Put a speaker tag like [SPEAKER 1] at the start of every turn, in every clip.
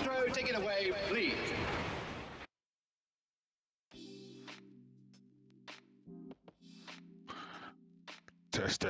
[SPEAKER 1] Maestro, take it away, please.
[SPEAKER 2] Test.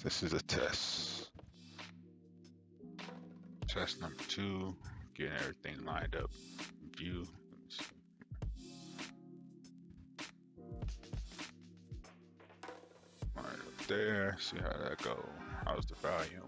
[SPEAKER 2] This is a test. Test number 2. Getting everything lined up. View. Let me see. Right up there. See how that go. How's the volume?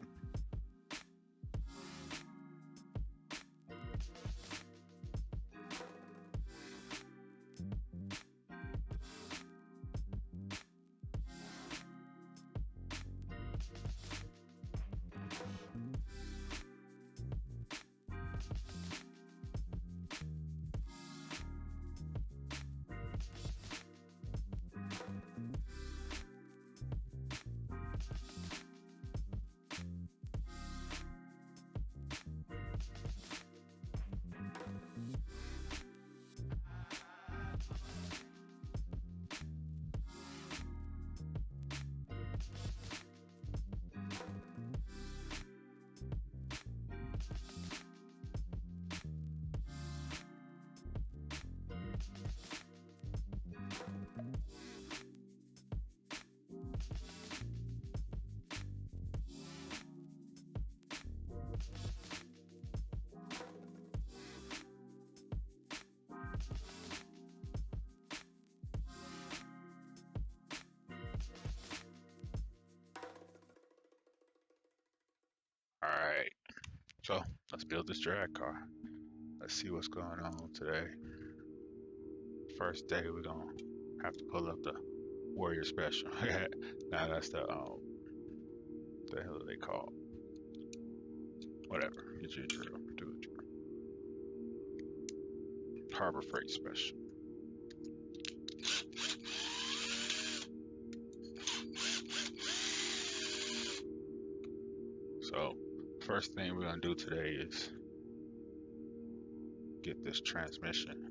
[SPEAKER 2] Alright, so let's build this drag car. Let's see what's going on today. First day we're gonna have to pull up the Warrior Special. Now that's the hell are they called? Whatever, get your drill, do it. Harbor Freight Special. So first thing we're gonna do today is get this transmission.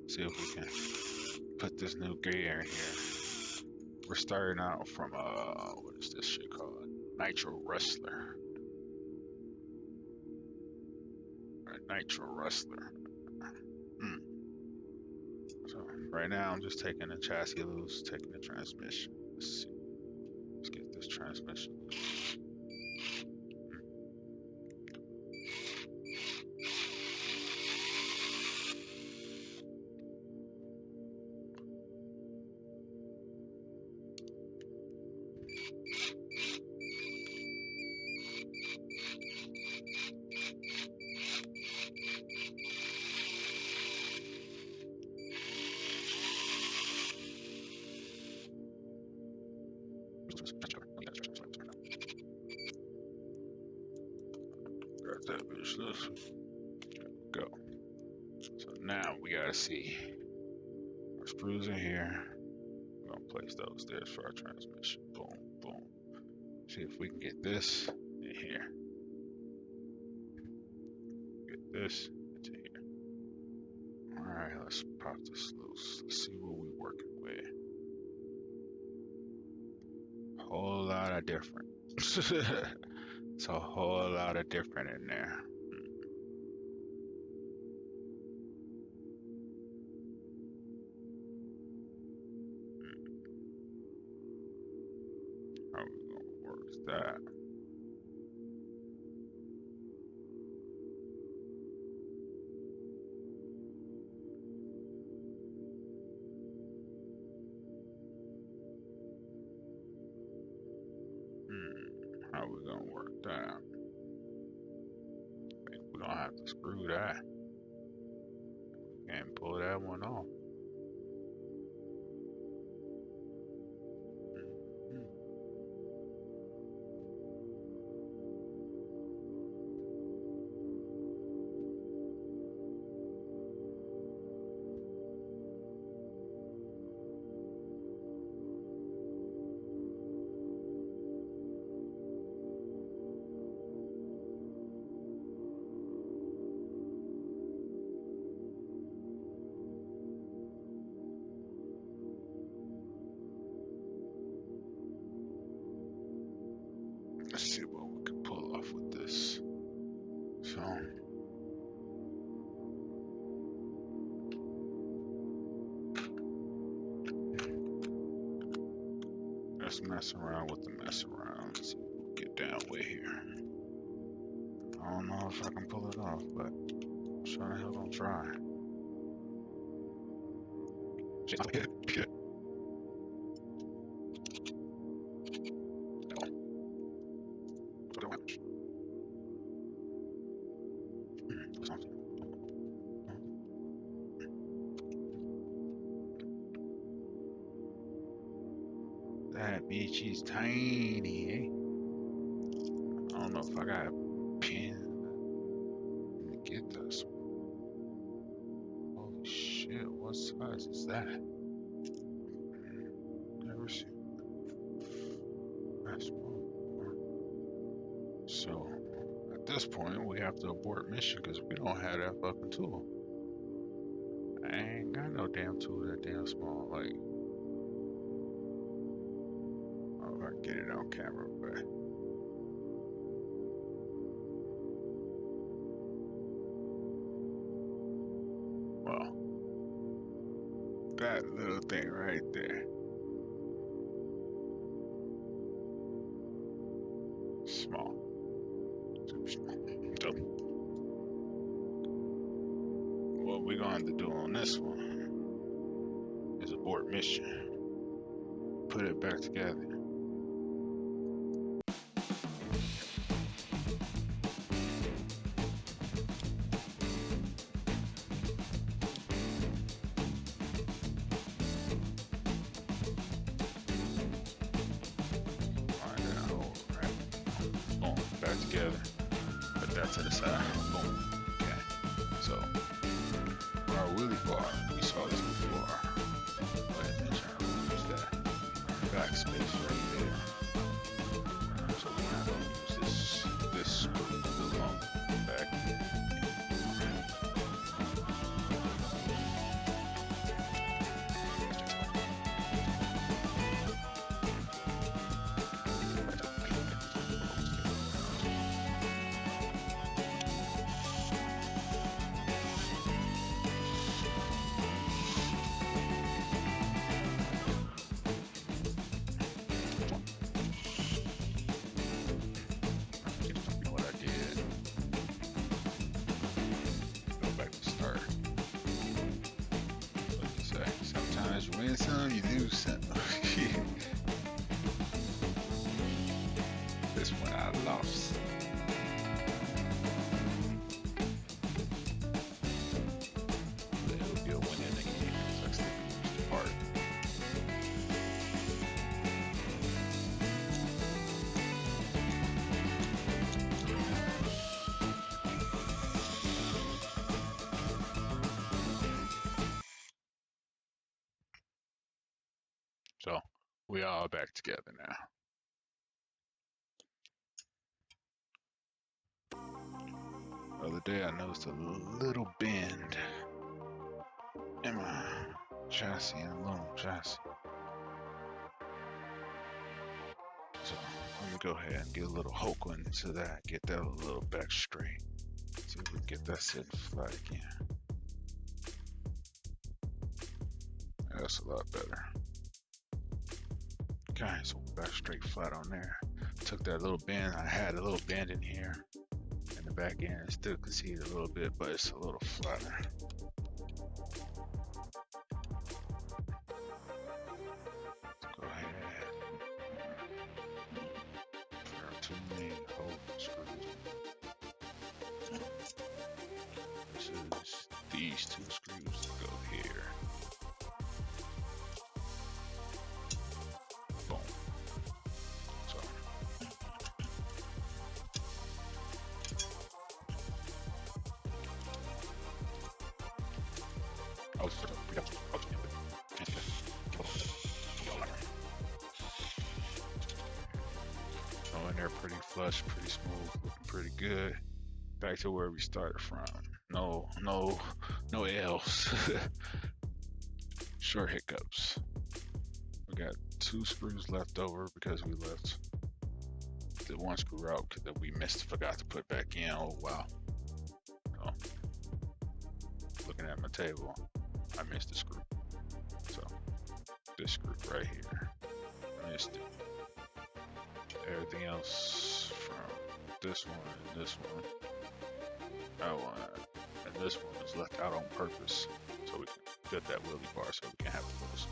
[SPEAKER 2] See if we can put this new gear in here. We're starting out from what is this shit called? Nitro Rustler. Nitro Rustler. So right now I'm just taking the chassis loose, taking the transmission. Let's see. Let's get this transmission loose. Got that bitch loose. Go. So now we gotta see our screws in here. We're gonna place those there for our transmission. Boom, boom. See if we can get this in here. Get this into here. Alright, let's pop this loose. Let's see what we're working with. Whole lot of different. It's a whole lot of different in there. How are we gonna work that? How are we gonna work that? I think we're gonna have to screw that. And pull that one off. Let's see what we can pull off with this. So Let's mess around with the mess around. Let's see if we'll get down with here. I don't know if I can pull it off, but sure the hell gonna try. That bitch is tiny, eh? I don't know if I got a pin to get this one. Holy shit, what size is that? Never seen that small before. So, at this point, we have to abort mission because we don't have that fucking tool. I ain't got no damn tool that damn small. Like, I don't know if I can get it on camera, but. Well, that little thing right there. Small. Super small. So, what we're going to do on this one is abort mission. Put it back together. Together, put that to the side. Boom. Okay. So, our wheelie bar, we saw this before. But I'm trying to use that backspace right there. So we're not gonna use this screw along back. Win some, you lose some. This one I lost. But it'll be a win in the game because I still use the part. So we all back together now. The other day I noticed a little bend in my chassis, in aluminum chassis. So let me go ahead and get a little hook into that, get that a little back straight. See if we can get that sitting flat again. That's a lot better. Okay, so back straight flat on there. Took that little bend. I had a little bend in here in the back end. I still can see it a little bit, but it's a little flatter. Let's go ahead. There are too many hole screws. This is these two screws that go here. Boom. So. Oh, in there pretty flush, pretty smooth, looking pretty good. Back to where we started from. No L's. Short hiccups. We got 2 screws left over because we left the 1 screw out that we forgot to put back in. Oh wow. So, looking at my table, I missed a screw. So this screw right here, I missed it. else from this one and this one. That one and this one is left out on purpose, so we can get that wheelie bar so we can have those.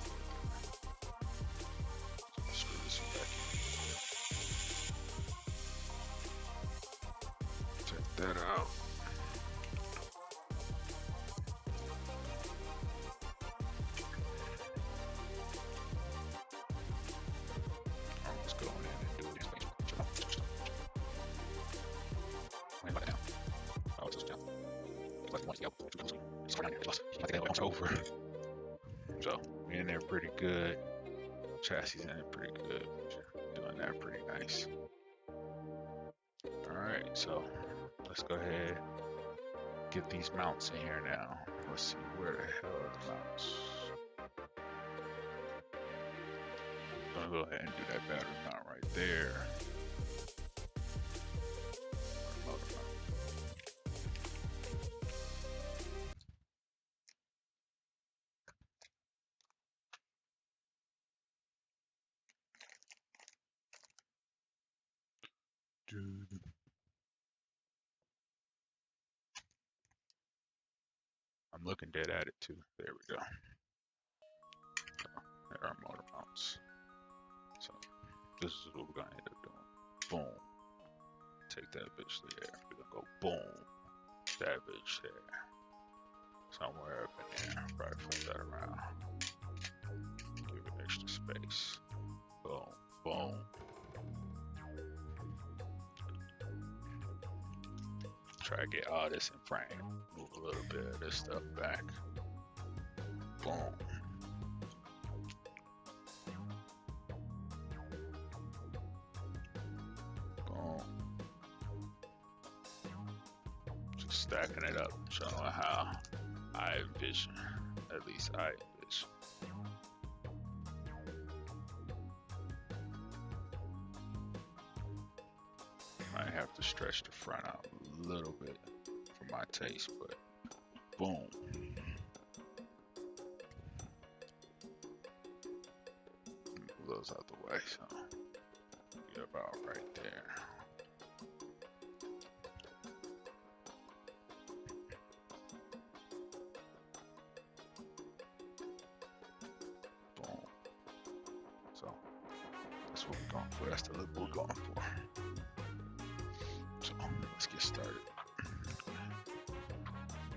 [SPEAKER 2] Screw this one back in. Check that out. Let's go in and do it. Oh, it's down. It's over. So we're in there pretty good. Chassis in it pretty good. Doing that pretty nice. Alright, so let's go ahead get these mounts in here now. Let's see, where the hell are the mounts? I'm gonna go ahead and do that battery mount right there. I'm looking dead at it too. There we go. There are motor mounts. So this is what we're gonna end up doing. Boom. Take that bitch there. We're gonna go boom. That bitch there. Somewhere up in there. Probably flip that around. Give it extra space. Boom. Boom. Try to get all this in frame. Move a little bit of this stuff back. Boom. Boom. Just stacking it up, showing how I envision. At least I envision. I have to stretch the front out a little bit for my taste, but boom. Move those out the way, so get about right there. Boom. So that's what we're going for. That's the look we're going for. So let's get started.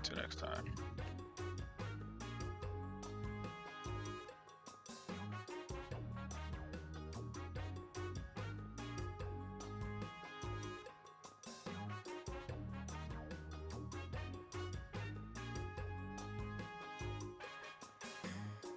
[SPEAKER 2] Till next time.